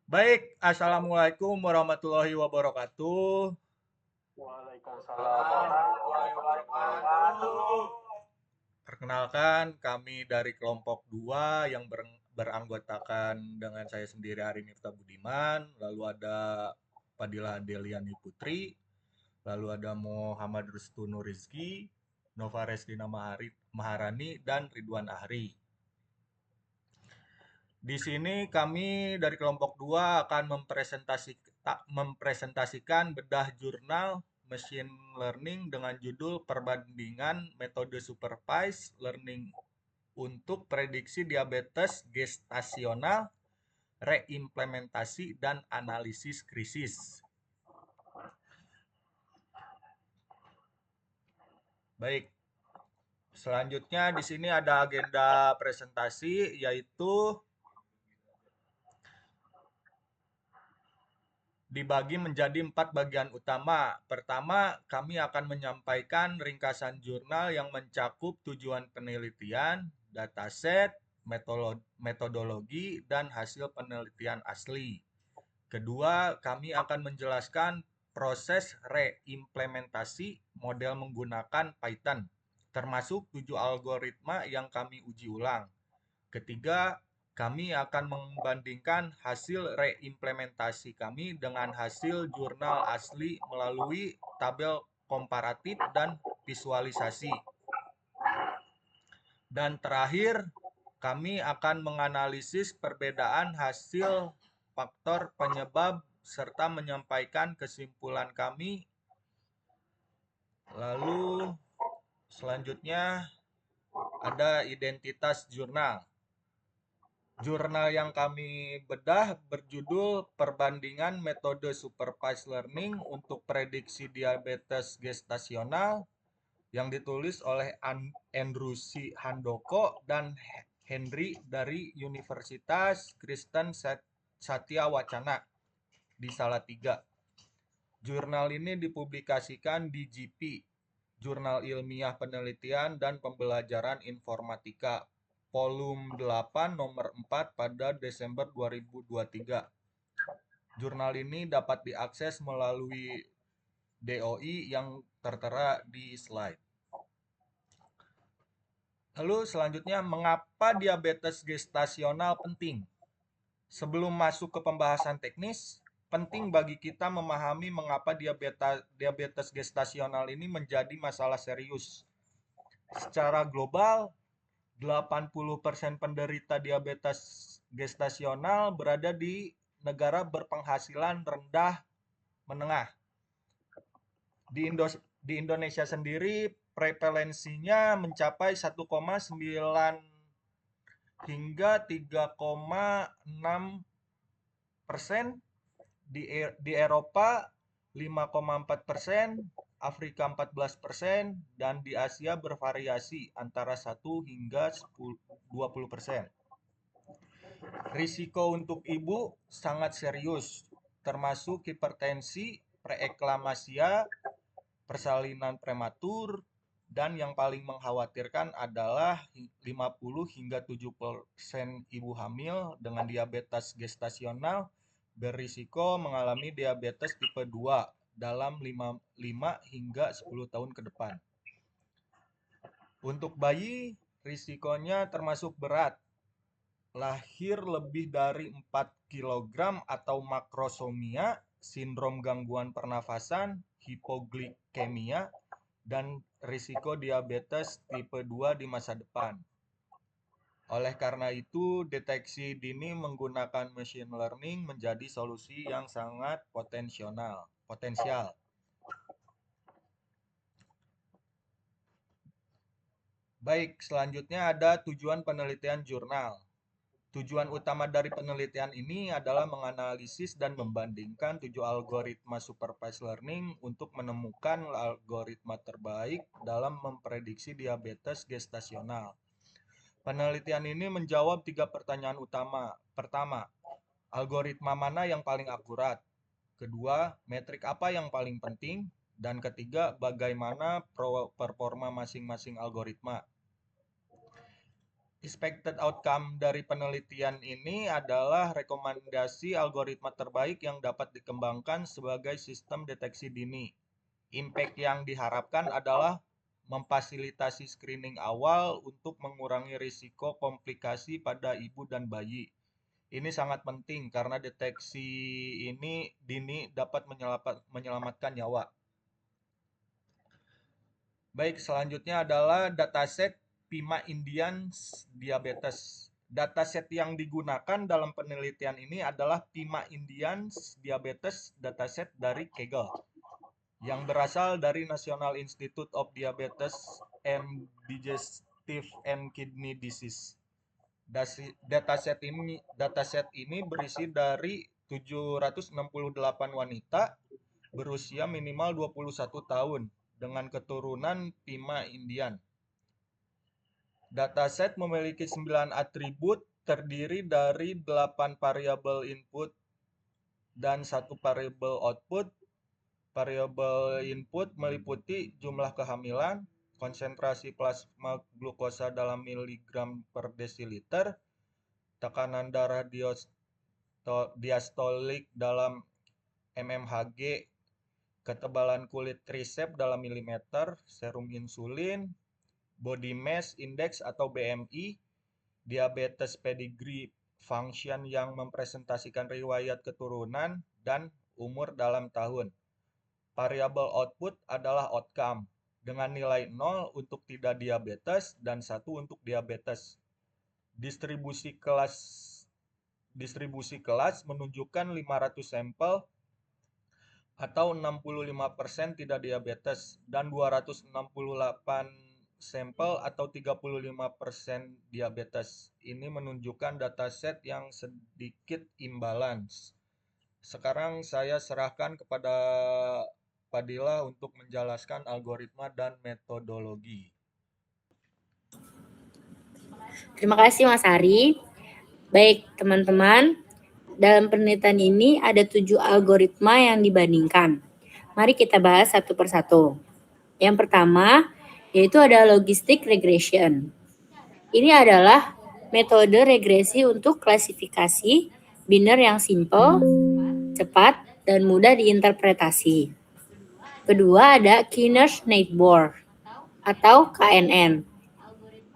Baik, Assalamualaikum warahmatullahi wabarakatuh. Waalaikumsalam warahmatullahi wabarakatuh. Perkenalkan, kami dari kelompok 2 yang beranggotakan dengan saya sendiri Ari Miftah Budiman, lalu ada Fadilah Deliani Putri, lalu ada Muhammad Rustunu Rizki, Nova Restina Maharani, dan Ridwan Ahri. Di sini kami dari kelompok 2 akan mempresentasikan bedah jurnal machine learning dengan judul Perbandingan Metode Supervised Learning untuk Prediksi Diabetes Gestasional, Reimplementasi, dan Analisis Krisis. Baik, selanjutnya di sini ada agenda presentasi yaitu dibagi menjadi 4 bagian utama. Pertama, kami akan menyampaikan ringkasan jurnal yang mencakup tujuan penelitian, dataset, metodologi, dan hasil penelitian asli. Kedua, kami akan menjelaskan proses reimplementasi model menggunakan Python, termasuk 7 algoritma yang kami uji ulang. Ketiga, kami akan membandingkan hasil reimplementasi kami dengan hasil jurnal asli melalui tabel komparatif dan visualisasi. Dan terakhir, kami akan menganalisis perbedaan hasil faktor penyebab serta menyampaikan kesimpulan kami. Lalu selanjutnya ada identitas jurnal. Jurnal yang kami bedah berjudul Perbandingan Metode Supervised Learning untuk Prediksi Diabetes Gestasional yang ditulis oleh Andrew C. Handoko dan Henry dari Universitas Kristen Satya Wacana di Salatiga. Jurnal ini dipublikasikan di GP, Jurnal Ilmiah Penelitian dan Pembelajaran Informatika, volume 8 nomor 4 pada Desember 2023. Jurnal ini dapat diakses melalui DOI yang tertera di slide. Lalu selanjutnya, mengapa diabetes gestasional penting? Sebelum masuk ke pembahasan teknis, penting bagi kita memahami mengapa diabetes gestasional ini menjadi masalah serius. Secara global, 80% penderita diabetes gestasional berada di negara berpenghasilan rendah menengah. Di Indonesia sendiri, prevalensinya mencapai 1,9 hingga 3,6%, di Eropa 5,4%, Afrika 14%, dan di Asia bervariasi antara 1 hingga 20%. Risiko untuk ibu sangat serius, termasuk hipertensi, preeklamasia, persalinan prematur, dan yang paling mengkhawatirkan adalah 50 hingga 70% ibu hamil dengan diabetes gestasional berisiko mengalami diabetes tipe 2 dalam 5 hingga 10 tahun ke depan. Untuk bayi, risikonya termasuk berat. Lahir lebih dari 4 kg atau makrosomia, sindrom gangguan pernafasan, hipoglikemia, dan risiko diabetes tipe 2 di masa depan. Oleh karena itu, deteksi dini menggunakan machine learning menjadi solusi yang sangat potensial. Baik, selanjutnya ada tujuan penelitian jurnal. Tujuan utama dari penelitian ini adalah menganalisis dan membandingkan 7 algoritma supervised learning untuk menemukan algoritma terbaik dalam memprediksi diabetes gestasional. Penelitian ini menjawab 3 pertanyaan utama. Pertama, algoritma mana yang paling akurat? Kedua, metrik apa yang paling penting? Dan ketiga, bagaimana performa masing-masing algoritma? Expected outcome dari penelitian ini adalah rekomendasi algoritma terbaik yang dapat dikembangkan sebagai sistem deteksi dini. Impact yang diharapkan adalah memfasilitasi screening awal untuk mengurangi risiko komplikasi pada ibu dan bayi. Ini sangat penting karena deteksi ini dini dapat menyelamatkan nyawa. Baik, selanjutnya adalah dataset PIMA Indian Diabetes. Dataset yang digunakan dalam penelitian ini adalah PIMA Indian Diabetes dataset dari Kegel yang berasal dari National Institute of Diabetes and Digestive and Kidney Disease. Dataset ini berisi dari 768 wanita berusia minimal 21 tahun dengan keturunan PIMA Indian. Dataset memiliki 9 atribut terdiri dari 8 variabel input dan 1 variabel output. Variabel input meliputi jumlah kehamilan, konsentrasi plasma glukosa dalam miligram per desiliter, tekanan darah diastolik dalam mmHg, ketebalan kulit trisep dalam milimeter, serum insulin, body mass index atau BMI, diabetes pedigree function yang mempresentasikan riwayat keturunan, dan umur dalam tahun. Variabel output adalah outcome dengan nilai 0 untuk tidak diabetes dan 1 untuk diabetes. Distribusi kelas menunjukkan 500 sampel atau 65% tidak diabetes dan 268 sampel atau 35% diabetes. Ini menunjukkan dataset yang sedikit imbalance. Sekarang saya serahkan kepada Padilla untuk menjelaskan algoritma dan metodologi. Terima kasih Mas Ari. Baik teman-teman, dalam penelitian ini ada 7 algoritma yang dibandingkan. Mari kita bahas satu persatu. Yang pertama, yaitu ada logistic regression. Ini adalah metode regresi untuk klasifikasi biner yang simple, cepat, dan mudah diinterpretasi. Kedua ada Keener-Neitbour atau KNN.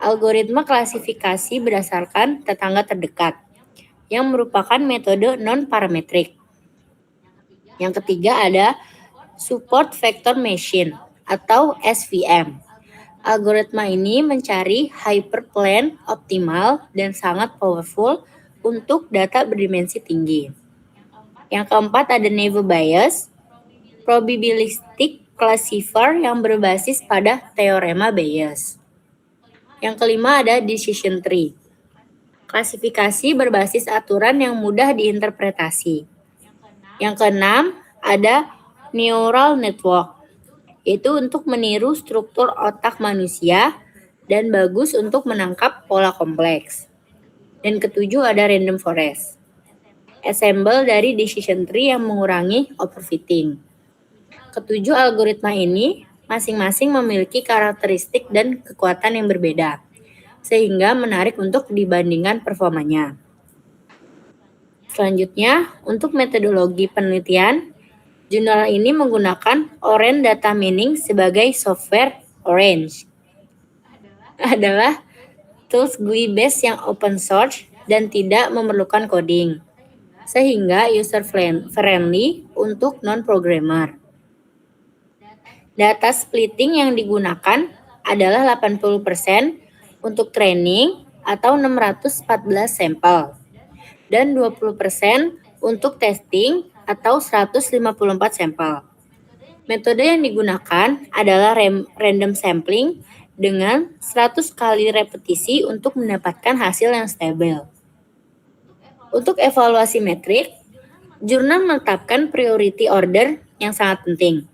Algoritma klasifikasi berdasarkan tetangga terdekat yang merupakan metode non-parametrik. Yang ketiga ada Support Vector Machine atau SVM. Algoritma ini mencari hyperplane optimal dan sangat powerful untuk data berdimensi tinggi. Yang keempat ada Naive Bayes, probabilistic classifier yang berbasis pada teorema Bayes. Yang kelima ada Decision Tree, klasifikasi berbasis aturan yang mudah diinterpretasi. Yang keenam ada Neural Network, yaitu untuk meniru struktur otak manusia dan bagus untuk menangkap pola kompleks. Dan ketujuh ada Random Forest, assemble dari Decision Tree yang mengurangi overfitting. Ketujuh algoritma ini masing-masing memiliki karakteristik dan kekuatan yang berbeda, sehingga menarik untuk dibandingkan performanya. Selanjutnya, untuk metodologi penelitian, jurnal ini menggunakan Orange Data Mining sebagai software. Orange adalah tools GUI based yang open source dan tidak memerlukan coding, sehingga user friendly untuk non-programmer. Data splitting yang digunakan adalah 80% untuk training atau 614 sampel dan 20% untuk testing atau 154 sampel. Metode yang digunakan adalah random sampling dengan 100 kali repetisi untuk mendapatkan hasil yang stabil. Untuk evaluasi metrik, jurnal menetapkan priority order yang sangat penting.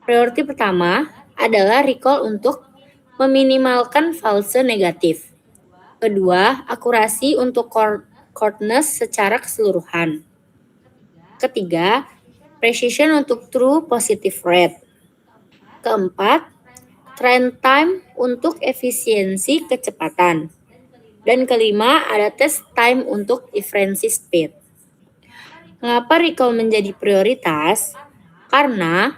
Priority pertama adalah recall untuk meminimalkan false negatif. Kedua, akurasi untuk correctness secara keseluruhan. Ketiga, precision untuk true positive rate. Keempat, trend time untuk efisiensi kecepatan. Dan kelima, ada test time untuk inference speed. Mengapa recall menjadi prioritas? Karena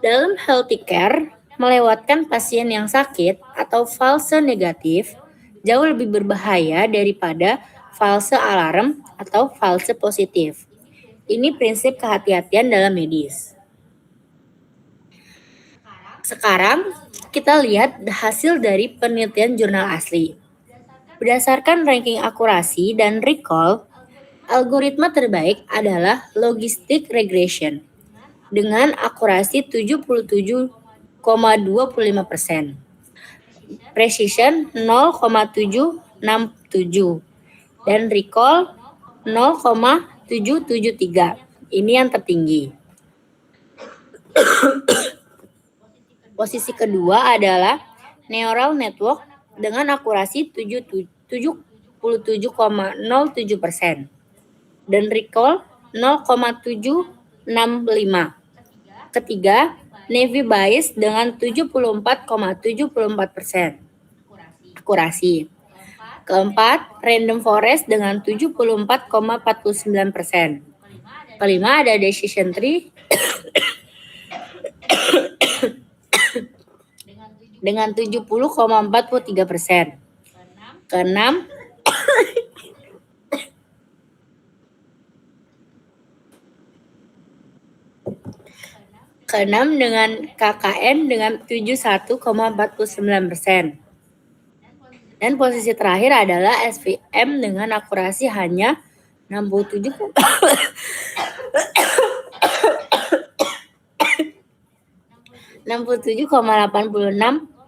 dalam healthcare, melewatkan pasien yang sakit atau false negatif jauh lebih berbahaya daripada false alarm atau false positif. Ini prinsip kehati-hatian dalam medis. Sekarang kita lihat hasil dari penelitian jurnal asli. Berdasarkan ranking akurasi dan recall, algoritma terbaik adalah logistic regression dengan akurasi 77,25%, precision 0,767, dan recall 0,773. Ini yang tertinggi. Posisi kedua adalah neural network dengan akurasi 77,07% dan recall 0,765. Ketiga, Navy Bayes dengan 74,74% akurasi. Keempat, Random Forest dengan 74,49%. Kelima ada Decision Tree dengan 70,43%. Keenam dengan KKN dengan 71,49%. Dan posisi terakhir adalah SVM dengan akurasi hanya 67,86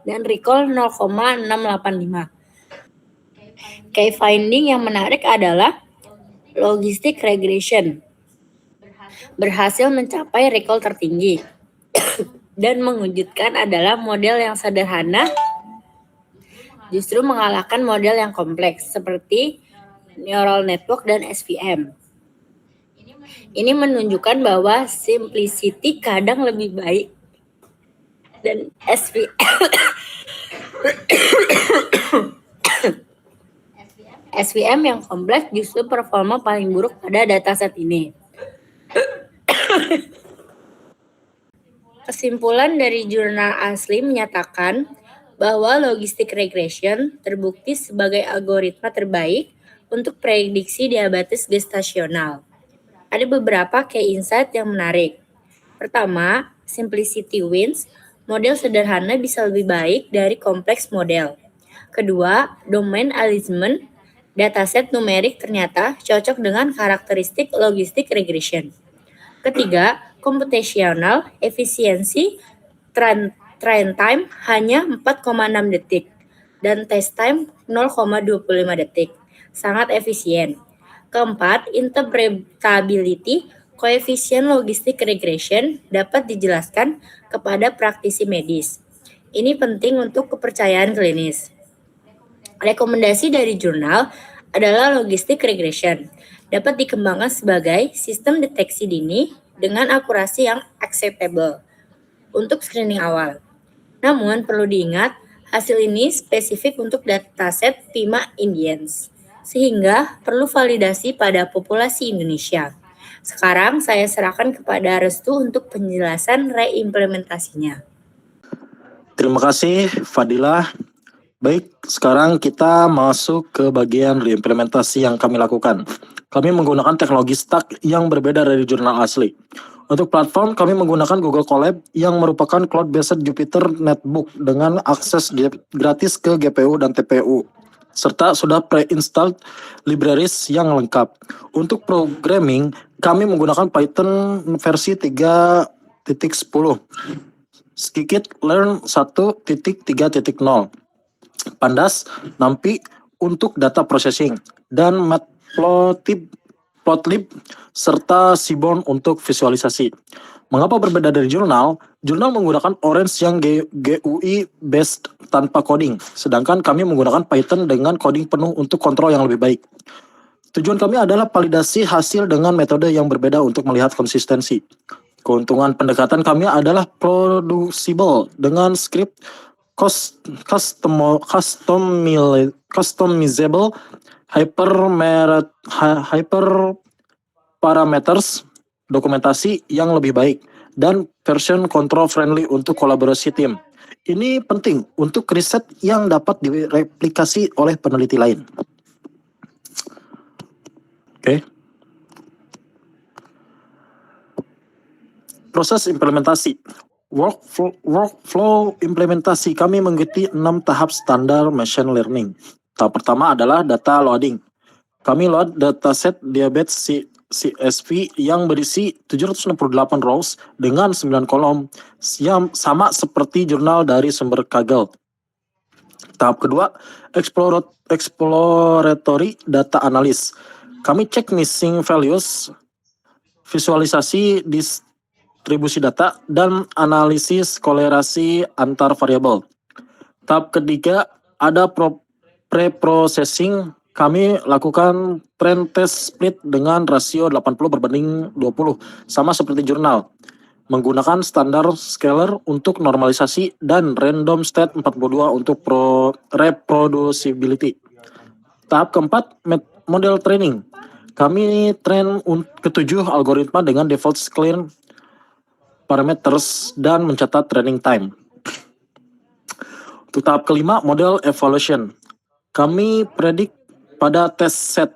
dan recall 0,685. Key finding yang menarik adalah logistic regression berhasil mencapai recall tertinggi. Dan mengejutkan adalah model yang sederhana justru mengalahkan model yang kompleks seperti neural network dan SVM. Ini menunjukkan bahwa simplicity kadang lebih baik dan SVM yang kompleks justru performa paling buruk pada dataset ini. Kesimpulan dari jurnal asli menyatakan bahwa logistic regression terbukti sebagai algoritma terbaik untuk prediksi diabetes gestasional. Ada beberapa key insight yang menarik. Pertama, simplicity wins. Model sederhana bisa lebih baik dari kompleks model. Kedua, domain alignment. Dataset numerik ternyata cocok dengan karakteristik logistic regression. Ketiga, computational efisiensi train time hanya 4,6 detik dan test time 0,25 detik. Sangat efisien. Keempat, interpretability koefisien logistic regression dapat dijelaskan kepada praktisi medis. Ini penting untuk kepercayaan klinis. Rekomendasi dari jurnal adalah logistic regression dapat dikembangkan sebagai sistem deteksi dini dengan akurasi yang acceptable untuk screening awal. Namun perlu diingat, hasil ini spesifik untuk dataset PIMA Indians, sehingga perlu validasi pada populasi Indonesia. Sekarang saya serahkan kepada Restu untuk penjelasan reimplementasinya. Terima kasih Fadilah. Baik, sekarang kita masuk ke bagian reimplementasi yang kami lakukan. Kami menggunakan teknologi stack yang berbeda dari jurnal asli. Untuk platform, kami menggunakan Google Colab yang merupakan cloud-based Jupyter Notebook dengan akses gratis ke GPU dan TPU, serta sudah pre-installed libraries yang lengkap. Untuk programming, kami menggunakan Python versi 3.10, Scikit-learn 1.3.0, Pandas, NumPy untuk data processing, dan Matplotlib serta Seaborn untuk visualisasi. Mengapa berbeda dari jurnal? Jurnal menggunakan Orange yang GUI based tanpa coding, sedangkan kami menggunakan Python dengan coding penuh untuk kontrol yang lebih baik. Tujuan kami adalah validasi hasil dengan metode yang berbeda untuk melihat konsistensi. Keuntungan pendekatan kami adalah producible dengan script customizable hyperparameters, dokumentasi yang lebih baik, dan version control friendly untuk kolaborasi tim. Ini penting untuk riset yang dapat direplikasi oleh peneliti lain. Oke. Proses implementasi. Workflow implementasi kami mengikuti 6 tahap standar machine learning. Tahap pertama adalah data loading. Kami load dataset diabetes CSV yang berisi 768 rows dengan 9 kolom yang sama seperti jurnal dari sumber Kaggle. Tahap kedua, exploratory data analysis. Kami cek missing values, visualisasi distribusi data, dan analisis kolerasi antar variabel. Tahap ketiga, ada pre-processing. Kami lakukan trend test split dengan rasio 80/20, sama seperti jurnal, menggunakan standar scalar untuk normalisasi dan random state 42 untuk reproducibility. Tahap keempat, model training. Kami train ke-7 algoritma dengan default clean parameters dan mencatat training time. Untuk tahap kelima, model evaluation. Kami predik pada test set,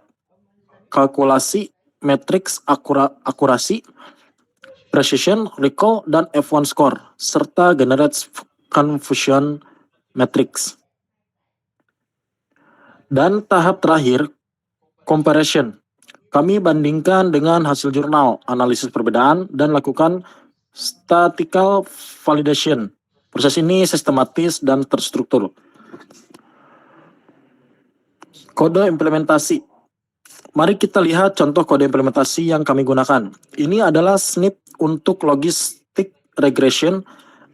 kalkulasi, matriks akurasi, precision, recall, dan F1 score, serta generate confusion matrix. Dan tahap terakhir, comparison. Kami bandingkan dengan hasil jurnal, analisis perbedaan, dan lakukan statistical validation. Proses ini sistematis dan terstruktur. Kode implementasi. Mari kita lihat contoh kode implementasi yang kami gunakan. Ini adalah snip untuk logistic regression,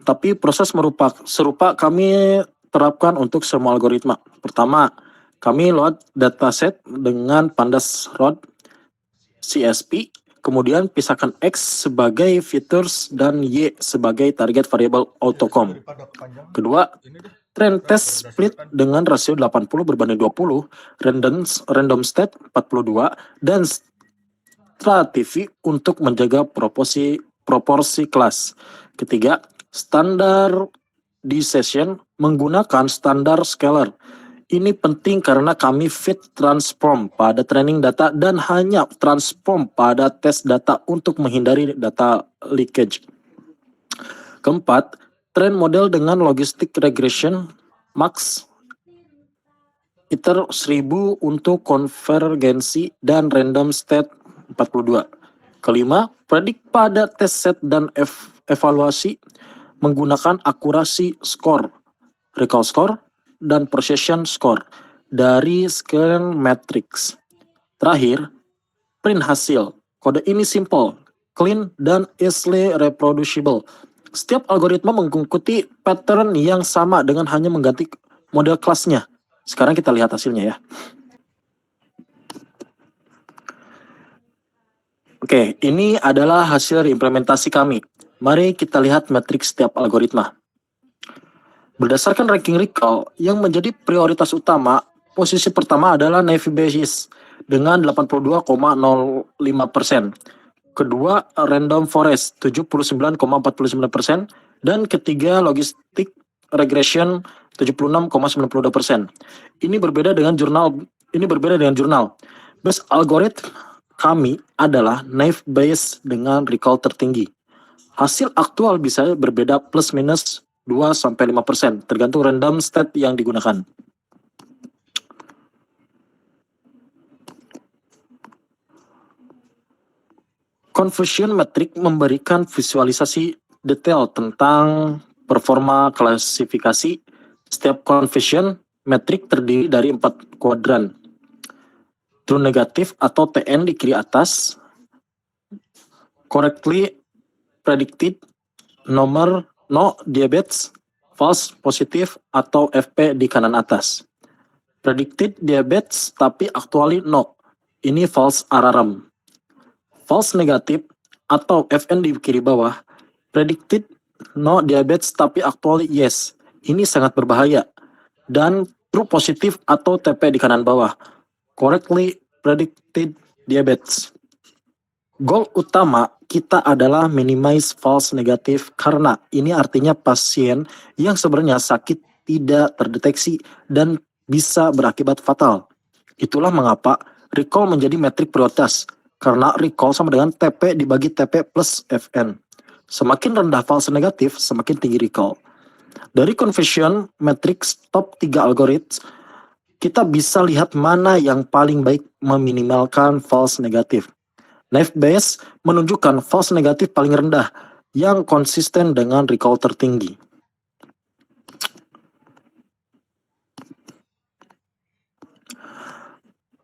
tapi proses serupa kami terapkan untuk semua algoritma. Pertama, kami load dataset dengan pandas rod CSP, kemudian pisahkan X sebagai features dan Y sebagai target variable outcome. Kedua, trend test split dengan rasio 80/20, random state 42, dan stratifi untuk menjaga proporsi kelas. Ketiga, standardization menggunakan standar scalar. Ini penting karena kami fit transform pada training data dan hanya transform pada test data untuk menghindari data leakage. Keempat, train model dengan logistic regression max iter 1000 untuk konvergensi dan random state 42. Kelima, predik pada test set dan evaluasi menggunakan akurasi score, recall score, dan precision score dari scan matrix. Terakhir, print hasil. Kode ini simple, clean, dan easily reproducible. Setiap algoritma mengikuti pattern yang sama dengan hanya mengganti model kelasnya. Sekarang kita lihat hasilnya ya. Oke, ini adalah hasil implementasi kami. Mari kita lihat matriks setiap algoritma. Berdasarkan ranking recall yang menjadi prioritas utama, posisi pertama adalah Naive Bayes dengan 82,05%. Kedua, Random Forest 79,49%, dan ketiga Logistic Regression 76,92%. Ini berbeda dengan jurnal. Base algoritma kami adalah Naive Bayes dengan recall tertinggi. Hasil aktual bisa berbeda plus minus 2-5%, tergantung random state yang digunakan. Confusion metric memberikan visualisasi detail tentang performa klasifikasi. Setiap confusion metric terdiri dari 4 kuadran. True negatif atau TN di kiri atas, correctly predicted, nomor no diabetes, false positif atau FP di kanan atas. Predicted diabetes tapi actually no, ini false alarm. False negatif atau FN di kiri bawah, predicted no diabetes tapi actually yes, Ini sangat berbahaya. Dan true positif atau TP di kanan bawah. Correctly predicted diabetes. Goal utama kita adalah minimize false negative karena ini artinya pasien yang sebenarnya sakit tidak terdeteksi dan bisa berakibat fatal. Itulah mengapa recall menjadi metrik prioritas karena recall sama dengan TP dibagi TP plus FN. Semakin rendah false negatif, semakin tinggi recall. Dari conversion matrix top 3 algoritma, kita bisa lihat mana yang paling baik meminimalkan false negatif. Naive Bayes menunjukkan false negatif paling rendah yang konsisten dengan recall tertinggi.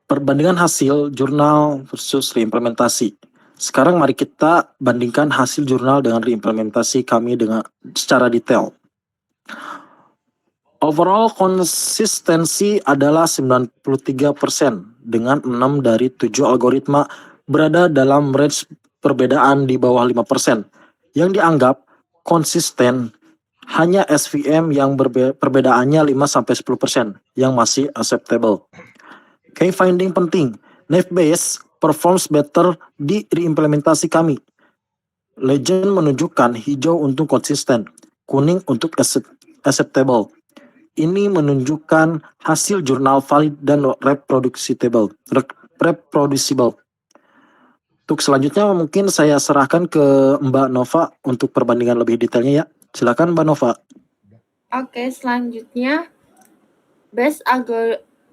Perbandingan hasil jurnal versus reimplementasi. Sekarang mari kita bandingkan hasil jurnal dengan reimplementasi kami secara detail. Overall konsistensi adalah 93% dengan 6 dari 7 algoritma berada dalam range perbedaan di bawah 5%. Yang dianggap konsisten hanya SVM yang perbedaannya 5-10% yang masih acceptable. Key finding penting, Naive Bayes performs better di reimplementasi kami. Legend menunjukkan hijau untuk konsisten, kuning untuk acceptable. Ini menunjukkan hasil jurnal valid dan reproducible. Untuk selanjutnya mungkin saya serahkan ke Mbak Nova untuk perbandingan lebih detailnya ya. Silakan Mbak Nova. Oke, selanjutnya Bayes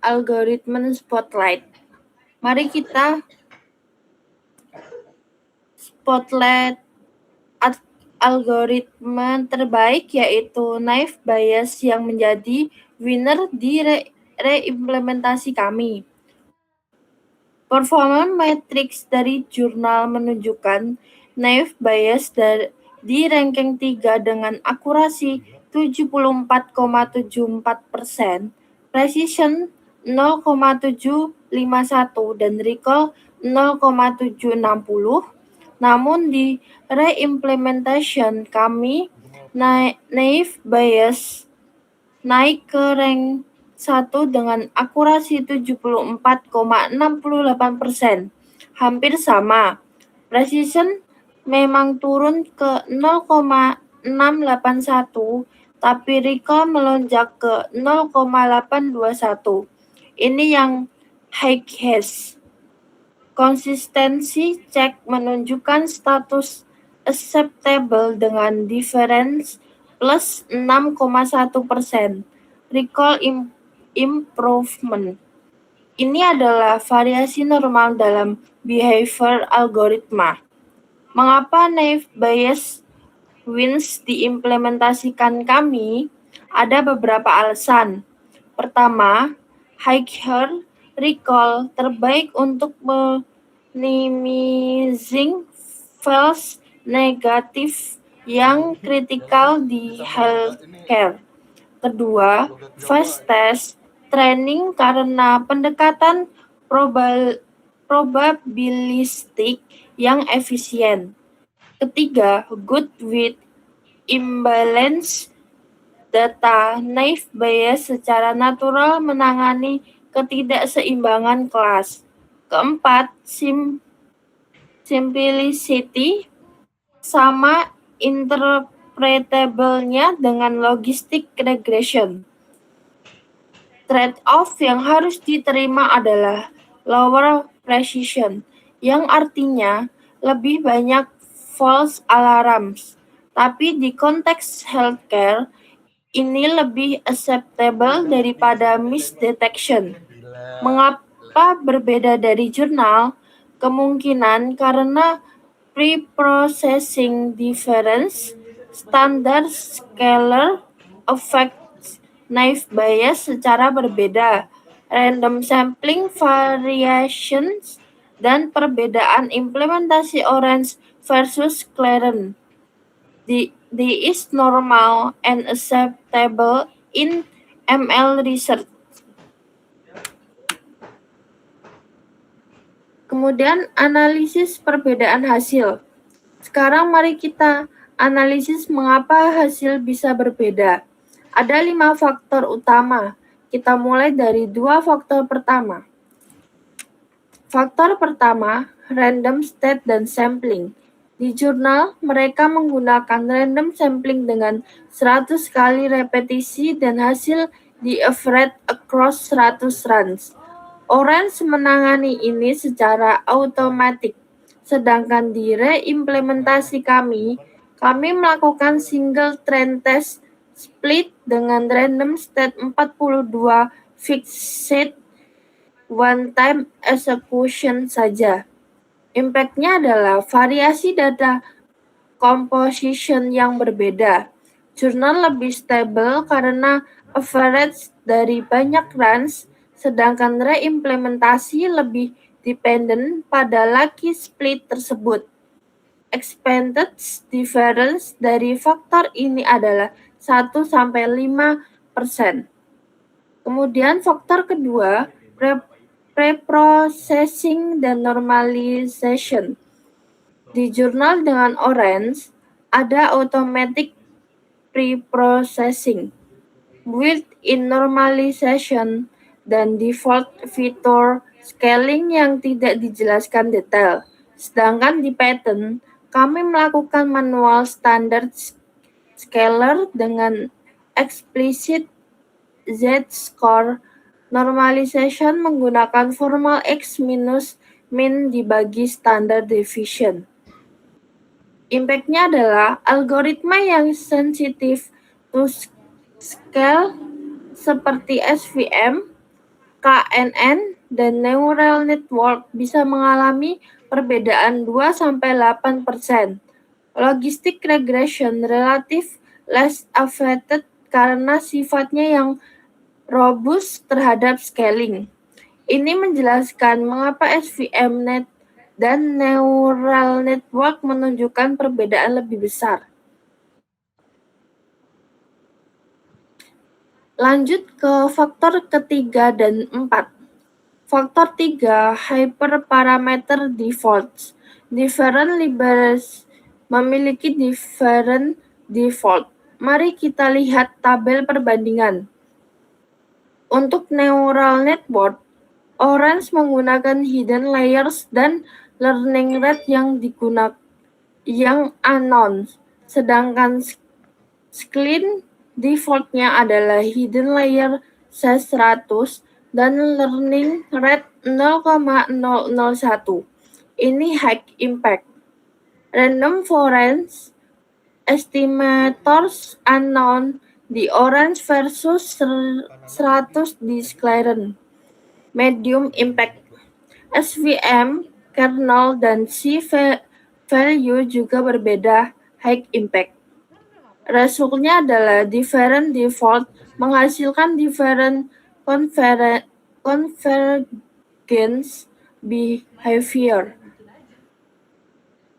algoritma spotlight. Mari kita spotlight algoritma terbaik yaitu Naive Bayes yang menjadi winner di reimplementasi kami. Performance matrix dari jurnal menunjukkan Naive Bayes di ranking 3 dengan akurasi 74,74%, precision 0,751 dan recall 0,760. Namun di reimplementation kami, Naive Bayes naik ke rank 1 dengan akurasi 74,68%, hampir sama. Precision memang turun ke 0,681, tapi recall melonjak ke 0,821. Ini yang highest. Konsistensi cek menunjukkan status acceptable dengan difference plus 6,1%. Recall improvement. Ini adalah variasi normal dalam behavior algoritma. Mengapa Naive Bayes wins diimplementasikan kami? Ada beberapa alasan. Pertama, higher recall terbaik untuk minimizing false negatif yang kritikal di healthcare. Kedua, fast-test training karena pendekatan probabilistik yang efisien. Ketiga, good with imbalance data. Naive Bayes secara natural menangani ketidakseimbangan kelas. Keempat, simplicity sama interpretable-nya dengan logistic regression. Trade-off yang harus diterima adalah lower precision, yang artinya lebih banyak false alarms. Tapi di konteks healthcare, ini lebih acceptable daripada misdetection. Mengapa berbeda dari jurnal? Kemungkinan karena pre-processing difference, standard scalar affects Naive Bayes secara berbeda, random sampling variations, dan perbedaan implementasi Orange versus Clarence. This is normal and acceptable in ML research. Kemudian analisis perbedaan hasil. Sekarang mari kita analisis mengapa hasil bisa berbeda. Ada 5 faktor utama. Kita mulai dari 2 faktor pertama. Faktor pertama, random state dan sampling. Di jurnal, mereka menggunakan random sampling dengan 100 kali repetisi dan hasil di-average across 100 runs. Orange menangani ini secara otomatis. Sedangkan di reimplementasi kami melakukan single trend test split dengan random state 42 fixed one time execution saja. Impact-nya adalah variasi data composition yang berbeda. Jurnal lebih stable karena average dari banyak runs, sedangkan reimplementasi lebih dependent pada lucky split tersebut. Expected difference dari faktor ini adalah 1-5%. Kemudian faktor kedua, pre-processing dan normalization. Di jurnal dengan orange, ada automatic pre-processing, built-in normalization, dan default fitur scaling yang tidak dijelaskan detail. Sedangkan di pattern, kami melakukan manual standard scaler dengan explicit z-score normalization menggunakan formal x minus min dibagi standard deviation. Impact-nya adalah algoritma yang sensitif to scale seperti SVM, KNN, dan neural network bisa mengalami perbedaan 2-8%. Logistic regression relatif less affected karena sifatnya yang robust terhadap scaling. Ini menjelaskan mengapa SVM net dan neural network menunjukkan perbedaan lebih besar. Lanjut ke faktor ketiga dan 4. Faktor 3, hyperparameter defaults. Different libraries memiliki different default. Mari kita lihat tabel perbandingan. Untuk neural network, Orange menggunakan hidden layers dan learning rate yang unknown, sedangkan Sclin defaultnya adalah hidden layer size 100 dan learning rate 0,001. Ini high impact. Random forest estimators unknown di Orange versus 100 di Sclaren. Medium impact. SVM, kernel, dan C-value juga berbeda high impact. Resultnya adalah different default menghasilkan different convergence behavior.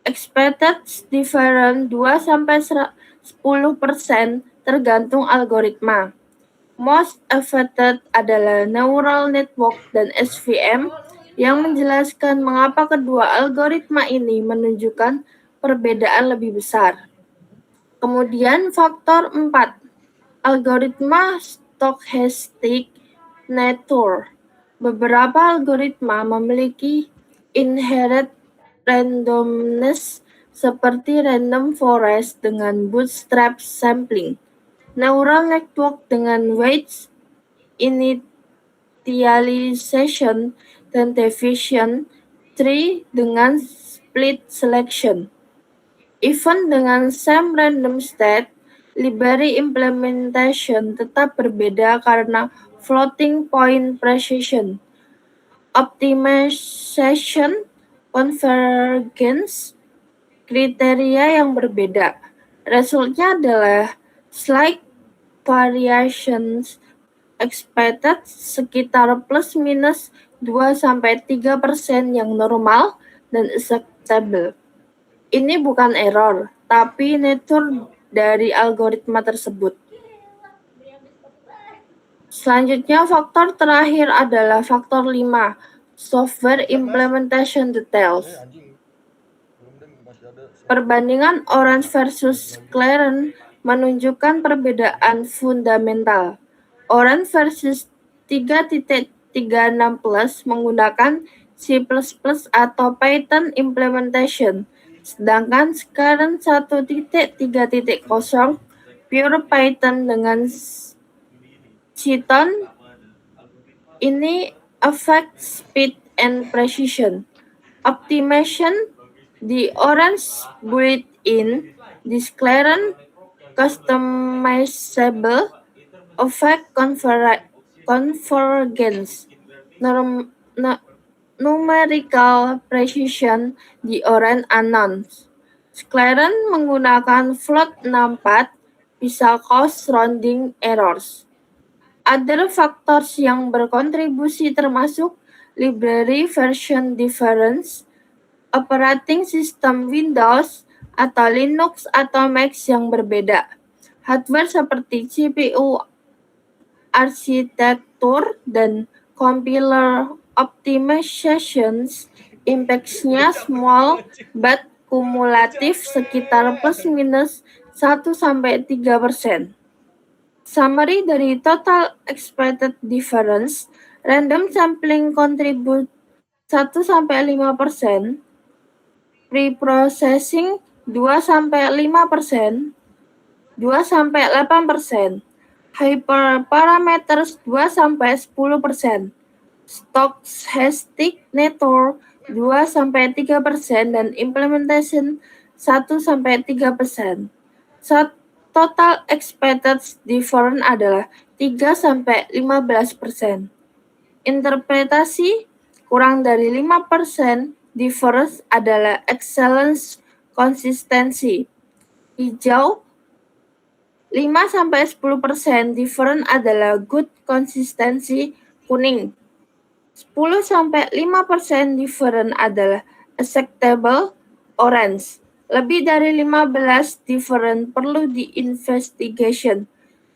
Expected different 2-10% tergantung algoritma. Most affected adalah neural network dan SVM yang menjelaskan mengapa kedua algoritma ini menunjukkan perbedaan lebih besar. Kemudian faktor 4, algoritma stochastic nature. Beberapa algoritma memiliki inherent randomness seperti random forest dengan bootstrap sampling, neural network dengan weights initialization, dan division tree dengan split selection. Even dengan same random state, library implementation tetap berbeda karena floating point precision, optimization, convergence, kriteria yang berbeda. Resultnya adalah slight variations expected sekitar plus minus 2-3% yang normal dan acceptable. Ini bukan error, tapi nature dari algoritma tersebut. Selanjutnya, faktor terakhir adalah faktor 5, software implementation details. Perbandingan Orange versus Sclaren menunjukkan perbedaan fundamental. Orange versus 3.36 menggunakan C++ atau Python implementation, sedangkan Scikit 1.3.0 pure Python dengan Cython ini affect speed and precision. Optimization, the Orange built-in Disclaren customizable affect convergence. Numerical precision, the Orange unknowns. Sclaren menggunakan float 64 bisa cause rounding errors. Other factors yang berkontribusi termasuk library version difference, operating system Windows atau Linux atau Mac yang berbeda, hardware seperti CPU arsitektur dan compiler optimizations, impacts-nya small but kumulatif sekitar plus minus 1-3%. Summary dari total expected difference, random sampling contribute 1-5%, pre-processing 2-5%, 2-8%, hyperparameters 2-10%, stochastic network 2-3%, dan implementation 1-3%. Total expected difference adalah 3-15%. Interpretasi kurang dari 5% difference adalah excellence konsistensi. Hijau 5-10% difference adalah good konsistensi. Kuning 10-5% difference adalah acceptable. Orange lebih dari 15 different perlu di-investigation.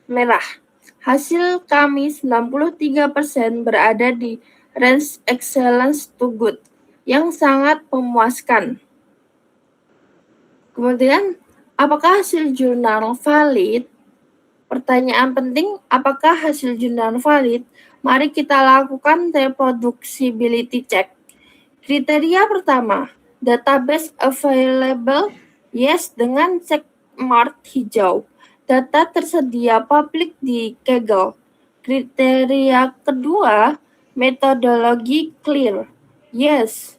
Merah, hasil kami 93% berada di range excellence to good, yang sangat memuaskan. Kemudian, apakah hasil jurnal valid? Pertanyaan penting, apakah hasil jurnal valid? Mari kita lakukan reproducibility check. Kriteria pertama, database available, yes dengan check mark hijau. Data tersedia publik di Kaggle. Kriteria kedua, metodologi clear, yes.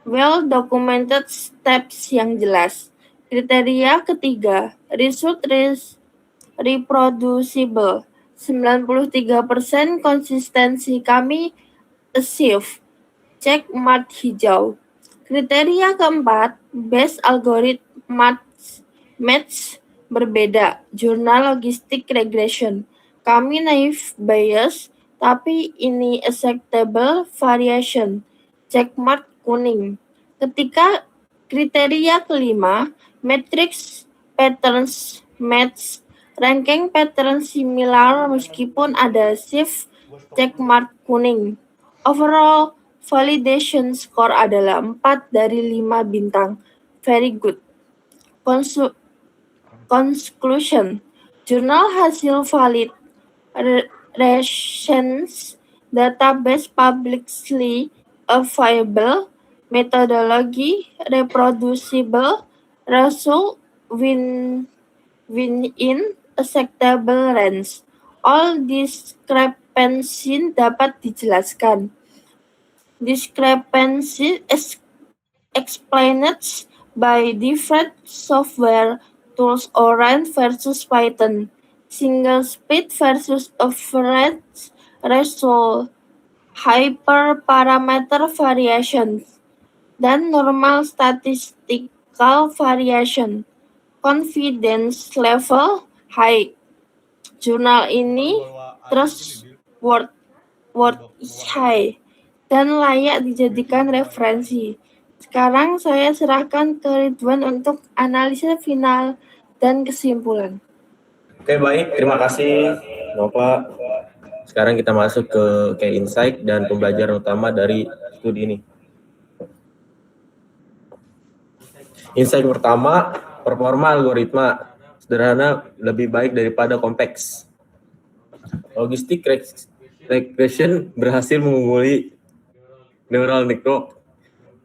Well documented steps yang jelas. Kriteria ketiga, result reproducible. 93% konsistensi kami achieve. Check mark hijau. Kriteria keempat, base algorithm match berbeda. Jurnal logistic regression. Kami naive bias, tapi ini acceptable variation. Check mark kuning. Ketika kriteria kelima, matrix patterns match. Ranking pattern similar meskipun ada shift, check mark kuning. Overall validation score adalah 4 dari 5 bintang. Very good. Conclusion. Jurnal hasil valid. Reasons. Database publicly available. Methodology reproducible. Result within acceptable range. All discrepancy dapat dijelaskan. Discrepancy is explained by different software tools, Orange versus Python, single speed versus average result, hyperparameter variations, dan normal statistical variation. Confidence level high. Jurnal ini trustworthy high dan layak dijadikan referensi. Sekarang saya serahkan ke Ridwan untuk analisis final dan kesimpulan. Oke, baik. Terima kasih, Nova. Sekarang kita masuk ke key insight dan pembelajaran utama dari studi ini. Insight pertama, performa algoritma. sederhana lebih baik daripada kompleks. Logistic regression berhasil mengungguli neural network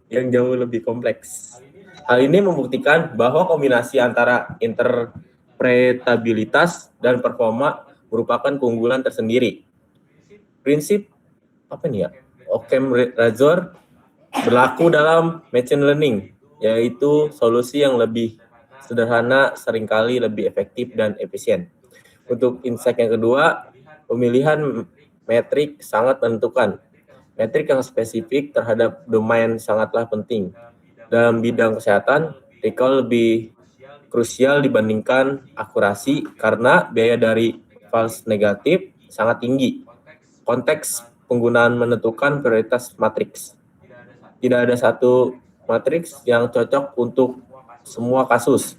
yang jauh lebih kompleks. Hal ini membuktikan bahwa kombinasi antara interpretabilitas dan performa merupakan keunggulan tersendiri. Prinsip Occam-Razor berlaku dalam machine learning, yaitu solusi yang lebih sederhana seringkali lebih efektif dan efisien. Untuk insight yang kedua, pemilihan metrik sangat menentukan. Metrik yang spesifik terhadap domain sangatlah penting. Dalam bidang kesehatan, recall lebih krusial dibandingkan akurasi karena biaya dari false negatif sangat tinggi. Konteks penggunaan menentukan prioritas matriks. Tidak ada satu matriks yang cocok untuk semua kasus.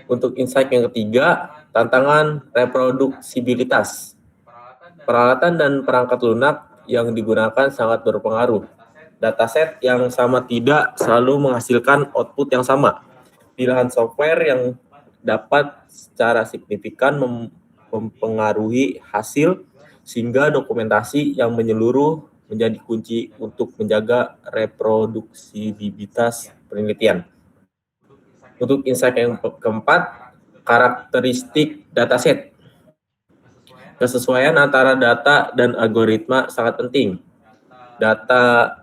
Untuk insight yang ketiga, tantangan reproduksibilitas. Peralatan dan perangkat lunak yang digunakan sangat berpengaruh. Dataset yang sama tidak selalu menghasilkan output yang sama. Pilihan software yang dapat secara signifikan mempengaruhi hasil, sehingga dokumentasi yang menyeluruh menjadi kunci untuk menjaga reproduksibilitas penelitian. Untuk insight yang keempat, karakteristik dataset. Kesesuaian antara data dan algoritma sangat penting. Data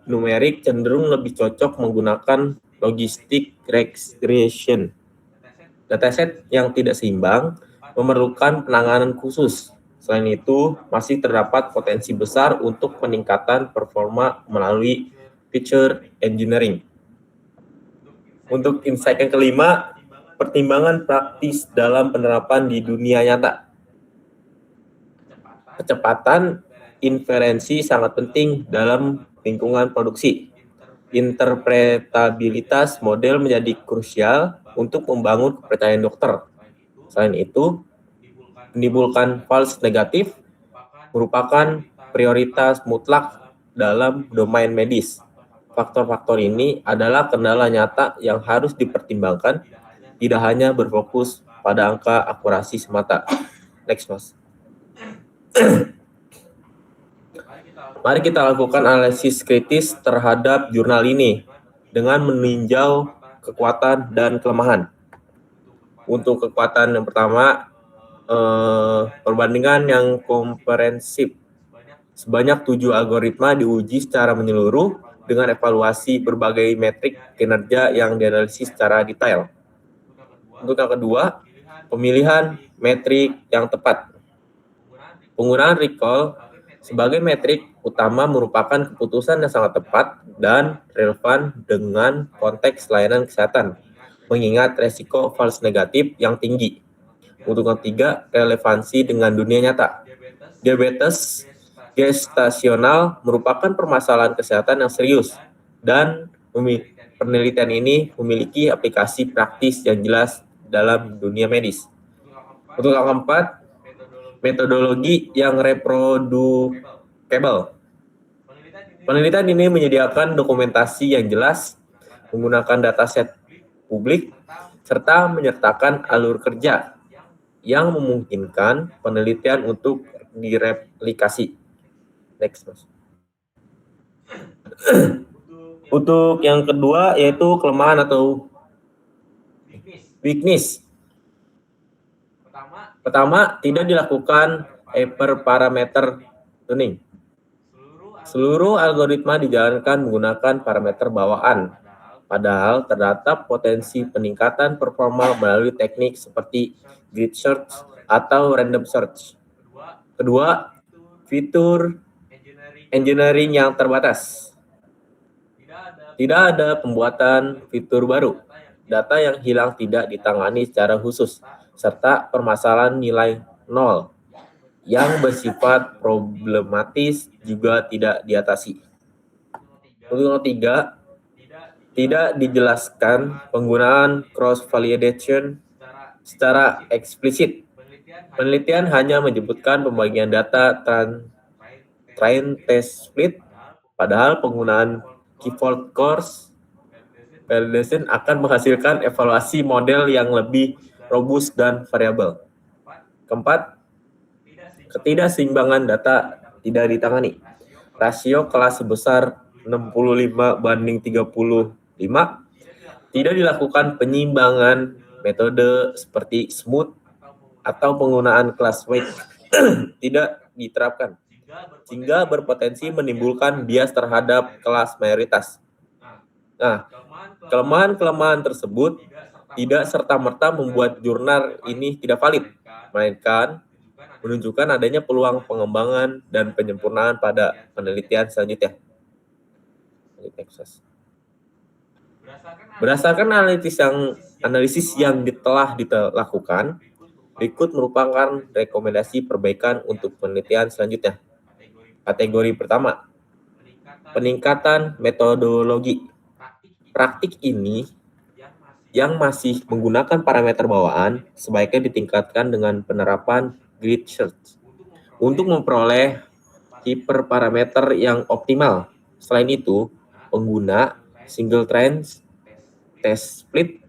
numerik cenderung lebih cocok menggunakan logistic regression. Dataset yang tidak seimbang memerlukan penanganan khusus. Selain itu, masih terdapat potensi besar untuk peningkatan performa melalui feature engineering. Untuk insight yang kelima, pertimbangan praktis dalam penerapan di dunia nyata. Kecepatan inferensi sangat penting dalam lingkungan produksi. Interpretabilitas model menjadi krusial untuk membangun kepercayaan dokter. Selain itu, menimbulkan false negatif merupakan prioritas mutlak dalam domain medis. Faktor-faktor ini adalah kendala nyata yang harus dipertimbangkan, tidak hanya berfokus pada angka akurasi semata. Next, Mas. Mari kita lakukan analisis kritis terhadap jurnal ini dengan meninjau kekuatan dan kelemahan. Untuk kekuatan yang pertama, perbandingan yang komprehensif. Sebanyak 7 algoritma diuji secara menyeluruh dengan evaluasi berbagai metrik kinerja yang dianalisis secara detail. Untuk yang kedua, pemilihan metrik yang tepat. Penggunaan recall sebagai metrik utama merupakan keputusan yang sangat tepat dan relevan dengan konteks layanan kesehatan, mengingat resiko false negatif yang tinggi. Untuk yang ketiga, relevansi dengan dunia nyata. Diabetes gestasional merupakan permasalahan kesehatan yang serius dan penelitian ini memiliki aplikasi praktis yang jelas dalam dunia medis. Untuk yang keempat, metodologi yang reproducible. Penelitian ini menyediakan dokumentasi yang jelas, menggunakan dataset publik, serta menyertakan alur kerja yang memungkinkan penelitian untuk direplikasi. Next, Mas. Untuk yang kedua yaitu kelemahan atau weakness. Pertama, tidak dilakukan hyperparameter tuning. Seluruh algoritma dijalankan menggunakan parameter bawaan, padahal terdapat potensi peningkatan performa melalui teknik seperti grid search atau random search. Kedua, fitur engineering yang terbatas. Tidak ada pembuatan fitur baru. Data yang hilang tidak ditangani secara khusus, serta permasalahan nilai 0 yang bersifat problematis juga tidak diatasi. Untuk yang ketiga, tidak dijelaskan penggunaan cross-validation secara eksplisit. Penelitian hanya menyebutkan pembagian data train test split, padahal penggunaan key fault course validation akan menghasilkan evaluasi model yang lebih robust dan variabel. Keempat, ketidakseimbangan data tidak ditangani. Rasio kelas sebesar 65:35, tidak dilakukan penyimbangan metode seperti smooth atau penggunaan class weight tidak diterapkan, sehingga berpotensi menimbulkan bias terhadap kelas mayoritas. Nah, kelemahan-kelemahan tersebut tidak serta-merta membuat jurnal ini tidak valid, melainkan menunjukkan adanya peluang pengembangan dan penyempurnaan pada penelitian selanjutnya. Berdasarkan analisis yang telah dilakukan, berikut merupakan rekomendasi perbaikan untuk penelitian selanjutnya. Kategori pertama, peningkatan metodologi. Praktik ini yang masih menggunakan parameter bawaan sebaiknya ditingkatkan dengan penerapan grid search untuk memperoleh hiperparameter yang optimal. Selain itu, pengguna single trace test split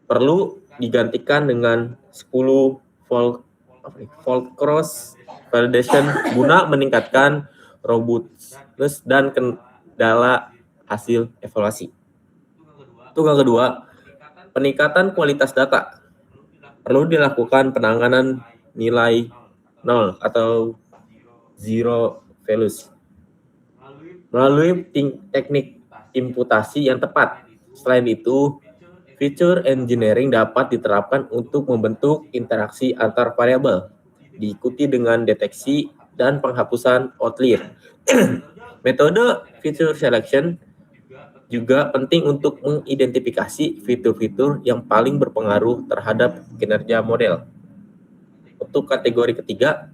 perlu digantikan dengan 10 fold cross validation guna meningkatkan robustness dan kendala hasil evaluasi. Tugas kedua, peningkatan kualitas data. Perlu dilakukan penanganan nilai 0 atau zero values melalui teknik imputasi yang tepat. Selain itu, feature engineering dapat diterapkan untuk membentuk interaksi antar variabel, diikuti dengan deteksi dan penghapusan outlier. Metode feature selection juga penting untuk mengidentifikasi fitur-fitur yang paling berpengaruh terhadap kinerja model. Untuk kategori ketiga,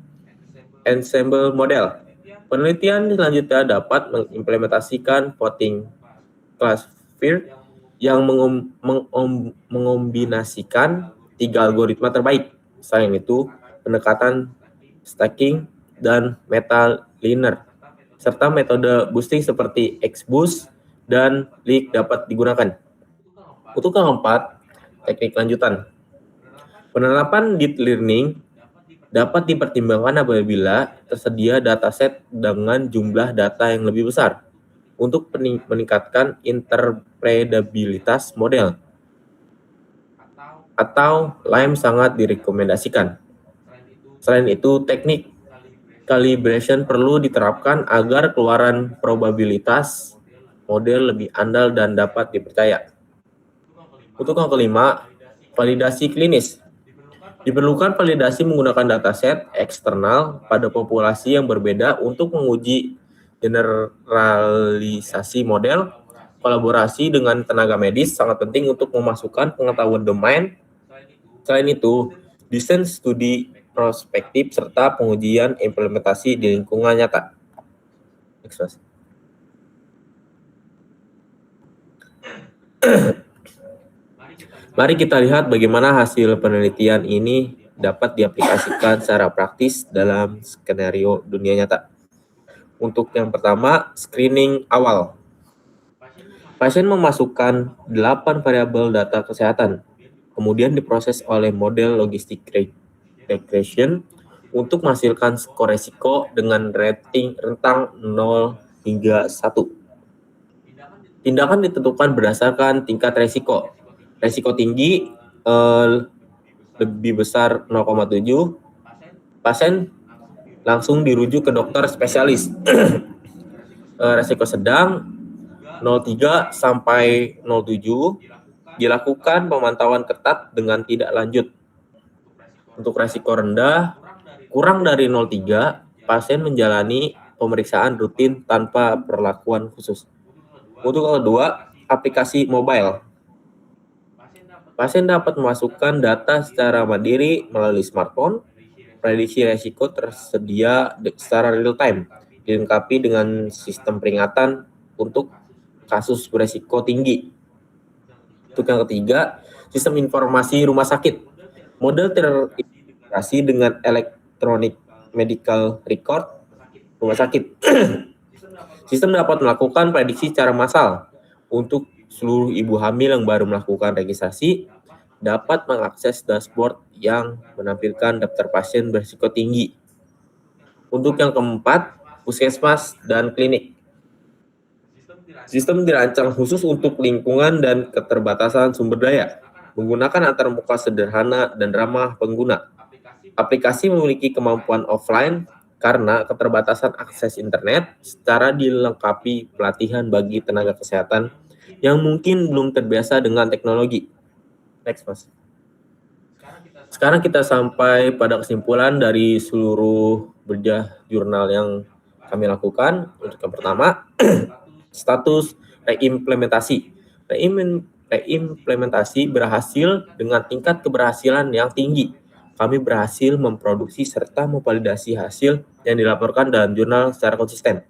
ensemble model. Penelitian selanjutnya dapat mengimplementasikan voting classifier yang mengombinasikan 3 algoritma terbaik. Selain itu, pendekatan stacking dan meta-linear, serta metode boosting seperti XBoost dan Leak dapat digunakan. Untuk keempat, teknik lanjutan. Penerapan deep learning dapat dipertimbangkan apabila tersedia dataset dengan jumlah data yang lebih besar untuk meningkatkan interpretabilitas model, atau lain sangat direkomendasikan. Selain itu, teknik calibration perlu diterapkan agar keluaran probabilitas model lebih andal dan dapat dipercaya. Untuk yang kelima, validasi klinis. Diperlukan validasi menggunakan dataset eksternal pada populasi yang berbeda untuk menguji generalisasi model. Kolaborasi dengan tenaga medis sangat penting untuk memasukkan pengetahuan domain. Selain itu, desain studi prospektif serta pengujian implementasi di lingkungan nyata. Mari kita lihat bagaimana hasil penelitian ini dapat diaplikasikan secara praktis dalam skenario dunia nyata. Untuk yang pertama, screening awal. Pasien memasukkan 8 variabel data kesehatan, kemudian diproses oleh model logistik regression untuk menghasilkan skor resiko dengan rating rentang 0 hingga 1. Tindakan ditentukan berdasarkan tingkat resiko. Resiko tinggi lebih besar 0,7, pasien langsung dirujuk ke dokter spesialis. Resiko sedang 0,3 sampai 0,7 dilakukan pemantauan ketat dengan tidak lanjut. Untuk resiko rendah kurang dari 0,3, pasien menjalani pemeriksaan rutin tanpa perlakuan khusus. Untuk kedua, aplikasi mobile. Pasien dapat memasukkan data secara mandiri melalui smartphone. Prediksi risiko tersedia secara real time, dilengkapi dengan sistem peringatan untuk kasus berisiko tinggi. Untuk yang ketiga, sistem informasi rumah sakit. Model terintegrasi dengan electronic medical record rumah sakit. Sistem dapat melakukan prediksi secara massal untuk seluruh ibu hamil yang baru melakukan registrasi dapat mengakses dashboard yang menampilkan daftar pasien berisiko tinggi. Untuk yang keempat, puskesmas dan klinik. Sistem dirancang khusus untuk lingkungan dan keterbatasan sumber daya, menggunakan antarmuka sederhana dan ramah pengguna. Aplikasi memiliki kemampuan offline karena keterbatasan akses internet, secara dilengkapi pelatihan bagi tenaga kesehatan yang mungkin belum terbiasa dengan teknologi. Next, Mas. Sekarang kita sampai pada kesimpulan dari seluruh berjah jurnal yang kami lakukan. Untuk yang pertama, status reimplementasi. Reimplementasi berhasil dengan tingkat keberhasilan yang tinggi. Kami berhasil memproduksi serta memvalidasi hasil yang dilaporkan dalam jurnal secara konsisten.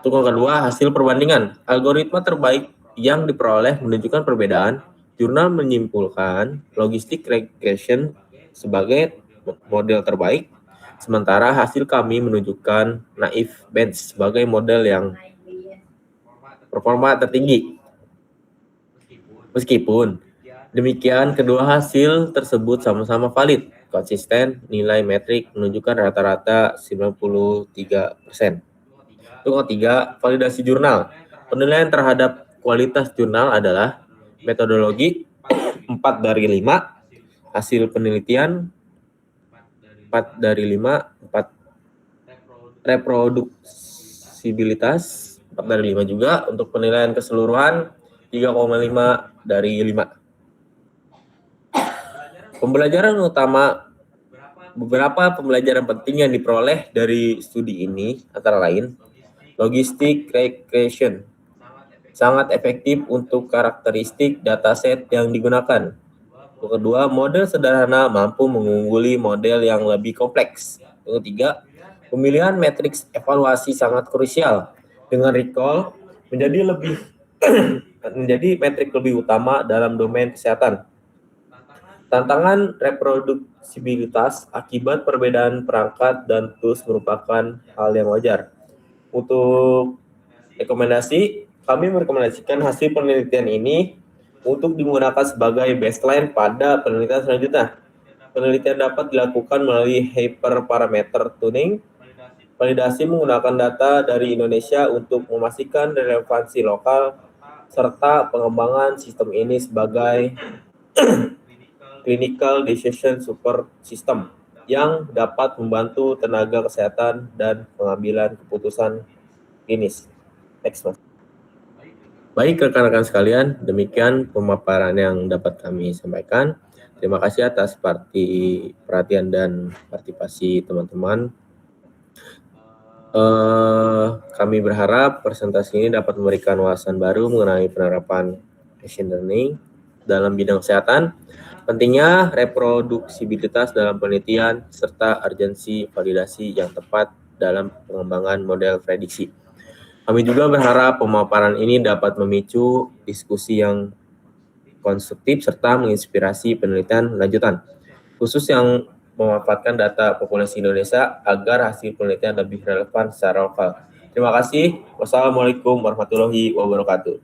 Untuk yang kedua, hasil perbandingan. Algoritma terbaik yang diperoleh menunjukkan perbedaan. Jurnal menyimpulkan logistic regression sebagai model terbaik, sementara hasil kami menunjukkan naive Bayes sebagai model yang performa tertinggi. Meskipun demikian, kedua hasil tersebut sama-sama valid, konsisten, nilai metrik menunjukkan rata-rata 93%. Untuk ketiga, validasi jurnal. Penilaian terhadap kualitas jurnal adalah metodologi 4 dari 5, hasil penelitian 4 dari 5, 4 reproduksibilitas 4 dari 5 juga, untuk penilaian keseluruhan 3,5 dari 5. Pembelajaran utama, beberapa pembelajaran penting yang diperoleh dari studi ini antara lain, logistic regression sangat efektif untuk karakteristik dataset yang digunakan. Yang kedua, model sederhana mampu mengungguli model yang lebih kompleks. Yang ketiga, pemilihan matriks evaluasi sangat krusial. Dengan recall menjadi metrik lebih utama dalam domain kesehatan. Tantangan reproduksibilitas akibat perbedaan perangkat dan tools merupakan hal yang wajar. Untuk rekomendasi, kami merekomendasikan hasil penelitian ini untuk digunakan sebagai baseline pada penelitian selanjutnya. Penelitian dapat dilakukan melalui hyperparameter tuning, validasi menggunakan data dari Indonesia untuk memastikan relevansi lokal, serta pengembangan sistem ini sebagai clinical decision support system yang dapat membantu tenaga kesehatan dan pengambilan keputusan klinis. Next, Mas. Baik rekan-rekan sekalian, demikian pemaparan yang dapat kami sampaikan. Terima kasih atas perhatian dan partisipasi teman-teman. Kami berharap presentasi ini dapat memberikan wawasan baru mengenai penerapan machine learning dalam bidang kesehatan, pentingnya reproduksibilitas dalam penelitian, serta urgensi validasi yang tepat dalam pengembangan model prediksi. Kami juga berharap pemaparan ini dapat memicu diskusi yang konstruktif serta menginspirasi penelitian lanjutan, khusus yang memanfaatkan data populasi Indonesia agar hasil penelitian lebih relevan secara lokal. Terima kasih. Wassalamualaikum warahmatullahi wabarakatuh.